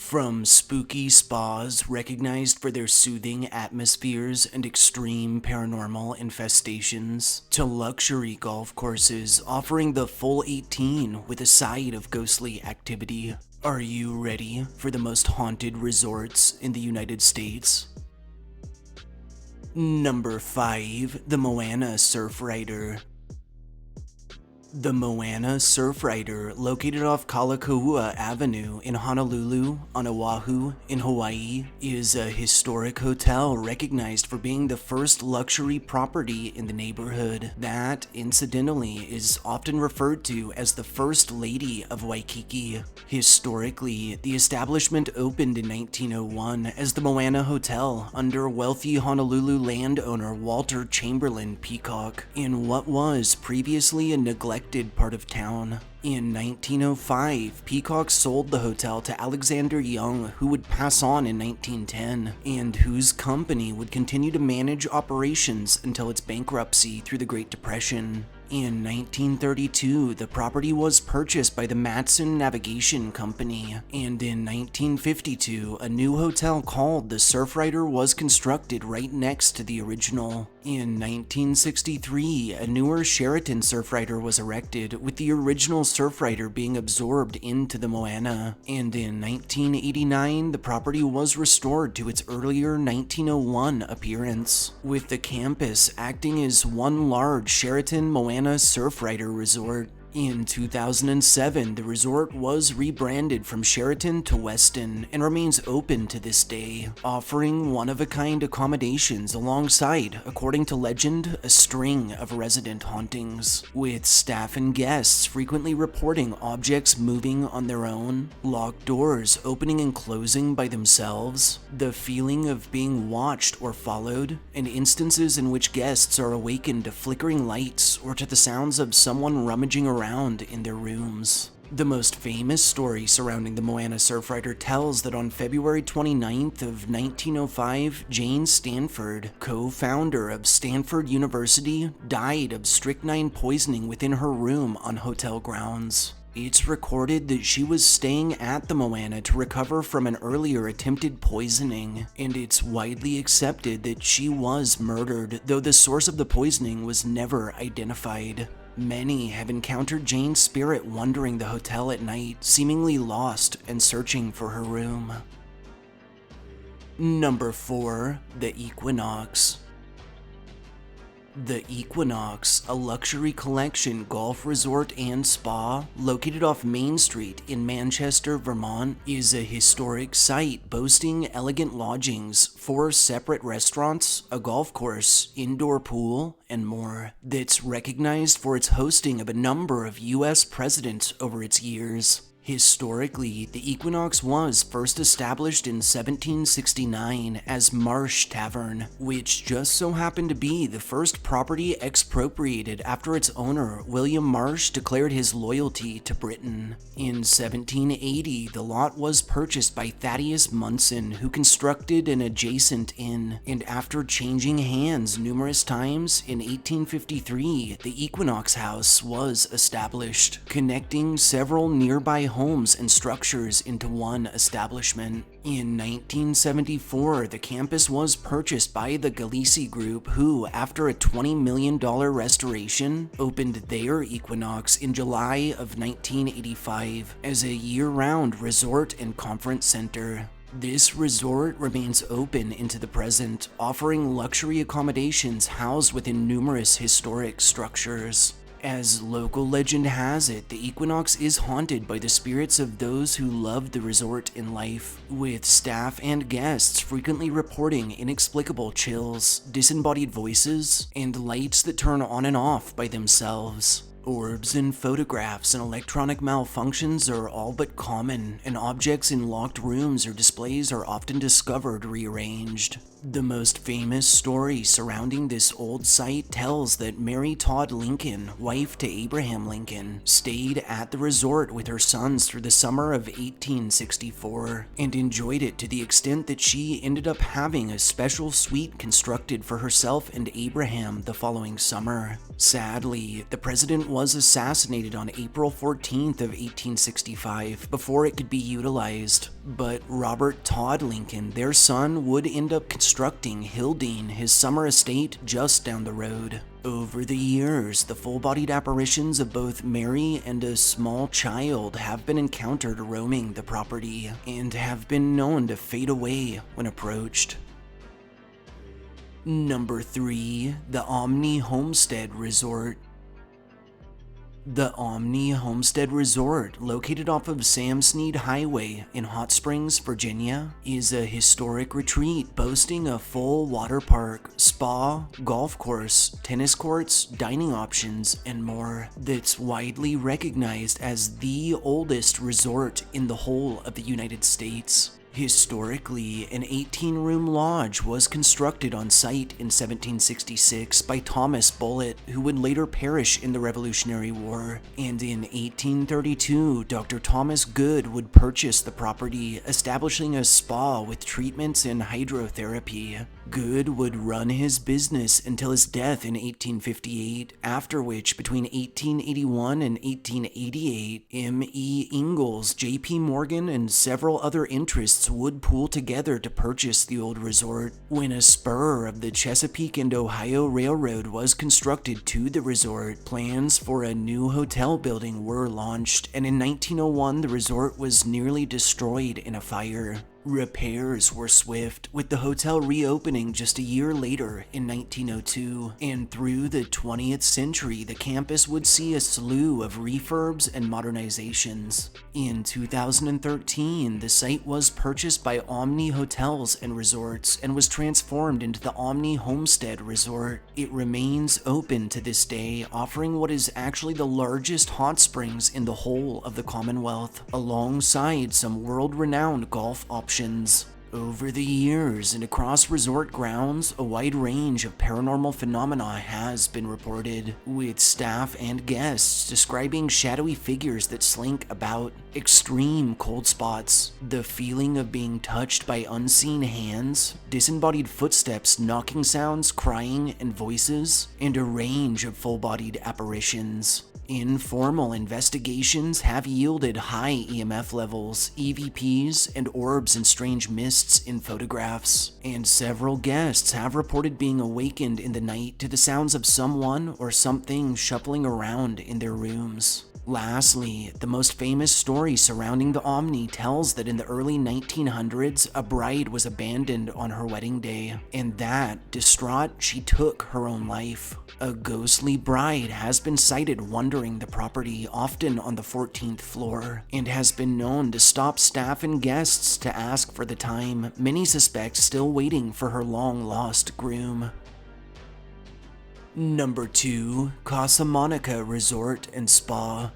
From spooky spas recognized for their soothing atmospheres and extreme paranormal infestations, to luxury golf courses offering the full 18 with a side of ghostly activity, are you ready for the most haunted resorts in the United States? Number 5. The Moana SurfRider. The Moana SurfRider, located off Kalakaua Avenue in Honolulu, on Oahu, in Hawaii, is a historic hotel recognized for being the first luxury property in the neighborhood that, incidentally, is often referred to as the First Lady of Waikiki. Historically, the establishment opened in 1901 as the Moana Hotel under wealthy Honolulu landowner Walter Chamberlain Peacock in what was previously a neglected part of town. In 1905, Peacock sold the hotel to Alexander Young, who would pass on in 1910, and whose company would continue to manage operations until its bankruptcy through the Great Depression. In 1932, the property was purchased by the Matson Navigation Company, and in 1952, a new hotel called the SurfRider was constructed right next to the original. In 1963, a newer Sheraton SurfRider was erected, with the original SurfRider being absorbed into the Moana, and in 1989, the property was restored to its earlier 1901 appearance, with the campus acting as one large Sheraton Moana SurfRider resort. In 2007, the resort was rebranded from Sheraton to Westin and remains open to this day, offering one-of-a-kind accommodations alongside, according to legend, a string of resident hauntings, with staff and guests frequently reporting objects moving on their own, locked doors opening and closing by themselves, the feeling of being watched or followed, and instances in which guests are awakened to flickering lights or to the sounds of someone rummaging around in their rooms. The most famous story surrounding the Moana SurfRider tells that on February 29th of 1905, Jane Stanford, co-founder of Stanford University, died of strychnine poisoning within her room on hotel grounds. It's recorded that she was staying at the Moana to recover from an earlier attempted poisoning, and it's widely accepted that she was murdered, though the source of the poisoning was never identified. Many have encountered Jane's spirit wandering the hotel at night, seemingly lost and searching for her room. Number 4. The Equinox. The Equinox, a luxury collection golf resort and spa located off Main Street in Manchester, Vermont, is a historic site boasting elegant lodgings, 4 separate restaurants, a golf course, indoor pool, and more, that's recognized for its hosting of a number of US presidents over its years. Historically, the Equinox was first established in 1769 as Marsh Tavern, which just so happened to be the first property expropriated after its owner, William Marsh, declared his loyalty to Britain. In 1780, the lot was purchased by Thaddeus Munson, who constructed an adjacent inn, and after changing hands numerous times, in 1853, the Equinox House was established, connecting several nearby homes and structures into one establishment. In 1974, the campus was purchased by the Galisi Group, who, after a $20 million restoration, opened their Equinox in July of 1985 as a year-round resort and conference center. This resort remains open into the present, offering luxury accommodations housed within numerous historic structures. As local legend has it, the Equinox is haunted by the spirits of those who loved the resort in life, with staff and guests frequently reporting inexplicable chills, disembodied voices, and lights that turn on and off by themselves. Orbs in photographs and electronic malfunctions are all but common, and objects in locked rooms or displays are often discovered rearranged. The most famous story surrounding this old site tells that Mary Todd Lincoln, wife to Abraham Lincoln, stayed at the resort with her sons through the summer of 1864 and enjoyed it to the extent that she ended up having a special suite constructed for herself and Abraham the following summer. Sadly, the president was assassinated on April 14th of 1865 before it could be utilized, but Robert Todd Lincoln, their son, would end up constructing Hildene, his summer estate just down the road. Over the years, the full-bodied apparitions of both Mary and a small child have been encountered roaming the property and have been known to fade away when approached. Number 3. The Omni Homestead Resort. The Omni Homestead Resort, located off of Sam Snead Highway in Hot Springs, Virginia, is a historic retreat boasting a full water park, spa, golf course, tennis courts, dining options, and more that's widely recognized as the oldest resort in the whole of the United States. Historically, an 18-room lodge was constructed on site in 1766 by Thomas Bullitt, who would later perish in the Revolutionary War, and in 1832, Dr. Thomas Good would purchase the property, establishing a spa with treatments and hydrotherapy. Good would run his business until his death in 1858, after which, between 1881 and 1888, M.E. Ingalls, J.P. Morgan, and several other interests would pool together to purchase the old resort. When a spur of the Chesapeake and Ohio Railroad was constructed to the resort, plans for a new hotel building were launched, and in 1901 the resort was nearly destroyed in a fire. Repairs were swift, with the hotel reopening just a year later in 1902, and through the 20th century the campus would see a slew of refurbs and modernizations. In 2013, the site was purchased by Omni Hotels and Resorts and was transformed into the Omni Homestead Resort. It remains open to this day, offering what is actually the largest hot springs in the whole of the Commonwealth, alongside some world-renowned golf options. Over the years and across resort grounds, a wide range of paranormal phenomena has been reported, with staff and guests describing shadowy figures that slink about, extreme cold spots, the feeling of being touched by unseen hands, disembodied footsteps, knocking sounds, crying, and voices, and a range of full-bodied apparitions. Informal investigations have yielded high EMF levels, EVPs, and orbs and strange mists in photographs, and several guests have reported being awakened in the night to the sounds of someone or something shuffling around in their rooms. Lastly, the most famous story surrounding the Omni tells that in the early 1900s, a bride was abandoned on her wedding day, and that, distraught, she took her own life. A ghostly bride has been sighted wandering the property, often on the 14th floor, and has been known to stop staff and guests to ask for the time, many suspect still waiting for her long-lost groom. Number 2. Casa Monica Resort and Spa.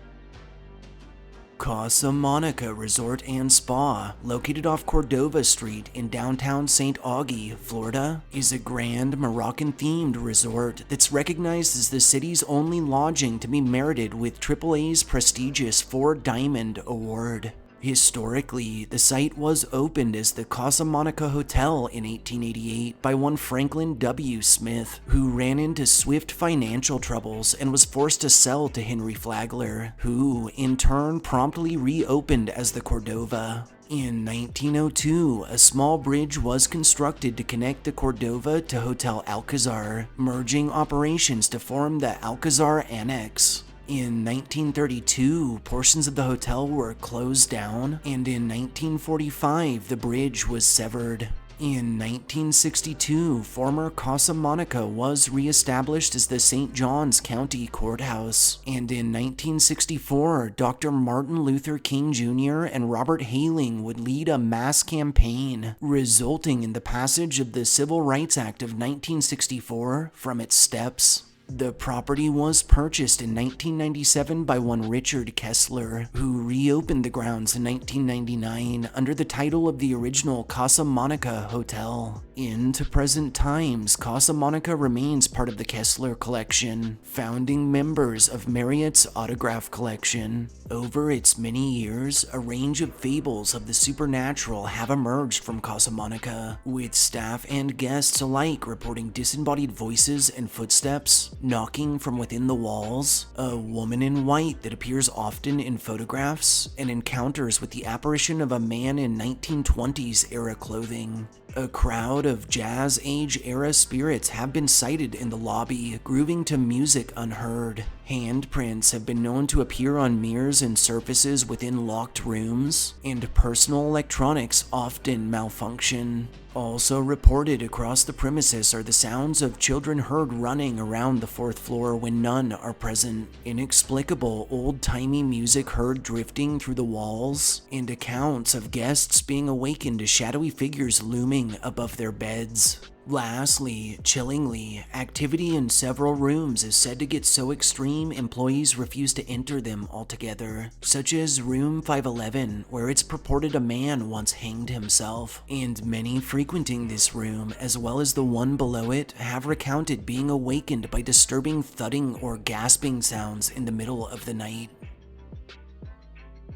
Casa Monica Resort and Spa, located off Cordova Street in downtown St. Augie, Florida, is a grand Moroccan-themed resort that's recognized as the city's only lodging to be merited with AAA's prestigious 4-Diamond Award. Historically, the site was opened as the Casa Monica Hotel in 1888 by one Franklin W. Smith, who ran into swift financial troubles and was forced to sell to Henry Flagler, who, in turn, promptly reopened as the Cordova. In 1902, a small bridge was constructed to connect the Cordova to Hotel Alcazar, merging operations to form the Alcazar Annex. In 1932, portions of the hotel were closed down, and in 1945, the bridge was severed. In 1962, former Casa Monica was re-established as the St. Johns County Courthouse, and in 1964, Dr. Martin Luther King Jr. and Robert Hayling would lead a mass campaign, resulting in the passage of the Civil Rights Act of 1964 from its steps. The property was purchased in 1997 by one Richard Kessler, who reopened the grounds in 1999 under the title of the original Casa Monica Hotel. Into present times, Casa Monica remains part of the Kessler Collection, founding members of Marriott's Autograph Collection. Over its many years, a range of fables of the supernatural have emerged from Casa Monica, with staff and guests alike reporting disembodied voices and footsteps, knocking from within the walls, a woman in white that appears often in photographs, and encounters with the apparition of a man in 1920s era clothing. A crowd of Jazz Age era spirits have been sighted in the lobby, grooving to music unheard. Handprints have been known to appear on mirrors and surfaces within locked rooms, and personal electronics often malfunction. Also reported across the premises are the sounds of children heard running around the 4th floor when none are present, inexplicable old-timey music heard drifting through the walls, and accounts of guests being awakened to shadowy figures looming above their beds. Lastly, chillingly, activity in several rooms is said to get so extreme employees refuse to enter them altogether, such as room 511, where it's purported a man once hanged himself, and many frequenting this room, as well as the one below it, have recounted being awakened by disturbing thudding or gasping sounds in the middle of the night.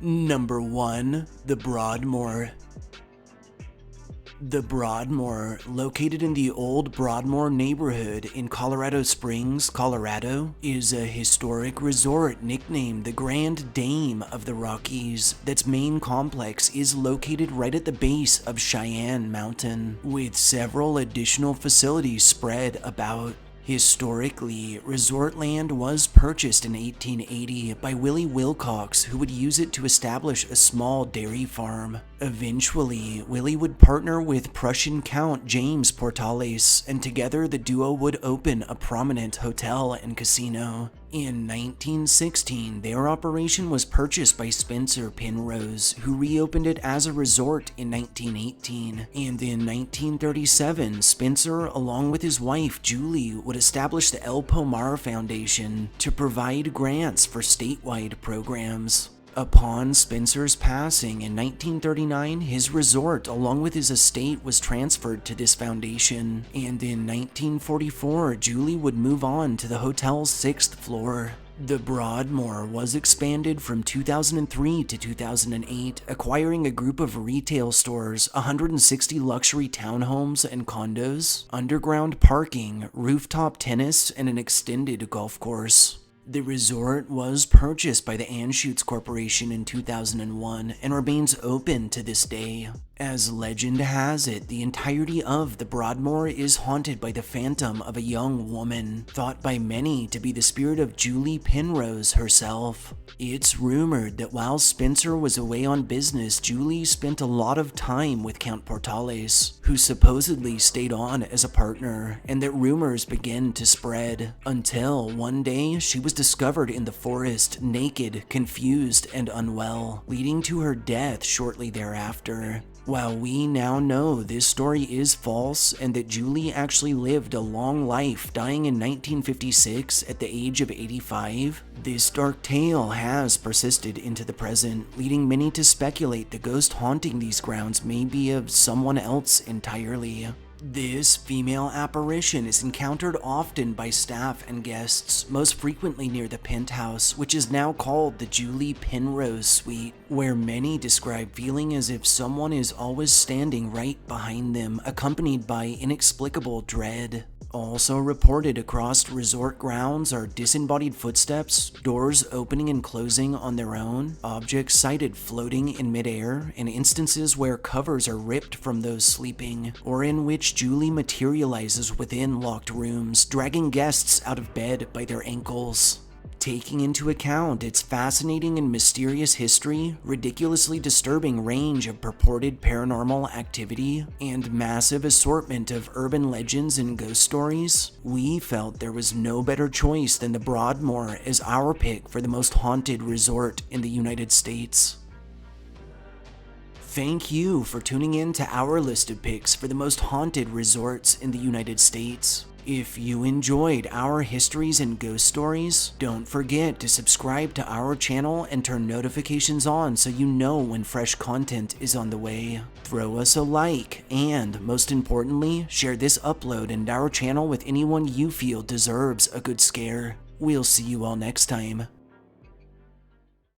Number 1. The Broadmoore. The Broadmoore, located in the old Broadmoore neighborhood in Colorado Springs, Colorado, is a historic resort nicknamed the Grand Dame of the Rockies that's main complex is located right at the base of Cheyenne Mountain, with several additional facilities spread about. Historically, resort land was purchased in 1880 by Willie Wilcox, who would use it to establish a small dairy farm. Eventually, Willie would partner with Prussian Count James Portales, and together the duo would open a prominent hotel and casino. In 1916, their operation was purchased by Spencer Penrose, who reopened it as a resort in 1918. And in 1937, Spencer, along with his wife Julie, would establish the El Pomar Foundation to provide grants for statewide programs. Upon Spencer's passing in 1939, his resort along with his estate was transferred to this foundation, and in 1944, Julie would move on to the hotel's 6th floor. The Broadmoore was expanded from 2003 to 2008, acquiring a group of retail stores, 160 luxury townhomes and condos, underground parking, rooftop tennis, and an extended golf course. The resort was purchased by the Anschutz Corporation in 2001 and remains open to this day. As legend has it, the entirety of the Broadmoore is haunted by the phantom of a young woman, thought by many to be the spirit of Julie Penrose herself. It's rumored that while Spencer was away on business, Julie spent a lot of time with Count Portales, who supposedly stayed on as a partner, and that rumors began to spread, until one day she was discovered in the forest, naked, confused, and unwell, leading to her death shortly thereafter. While we now know this story is false and that Julie actually lived a long life, dying in 1956 at the age of 85, this dark tale has persisted into the present, leading many to speculate the ghost haunting these grounds may be of someone else entirely. This female apparition is encountered often by staff and guests, most frequently near the penthouse, which is now called the Julie Penrose Suite, where many describe feeling as if someone is always standing right behind them, accompanied by inexplicable dread. Also reported across resort grounds are disembodied footsteps, doors opening and closing on their own, objects sighted floating in midair, and instances where covers are ripped from those sleeping, or in which Julie materializes within locked rooms, dragging guests out of bed by their ankles. Taking into account its fascinating and mysterious history, ridiculously disturbing range of purported paranormal activity, and massive assortment of urban legends and ghost stories, we felt there was no better choice than the Broadmoore as our pick for the most haunted resort in the United States. Thank you for tuning in to our list of picks for the most haunted resorts in the United States. If you enjoyed our histories and ghost stories, don't forget to subscribe to our channel and turn notifications on so you know when fresh content is on the way. Throw us a like, and most importantly, share this upload and our channel with anyone you feel deserves a good scare. We'll see you all next time.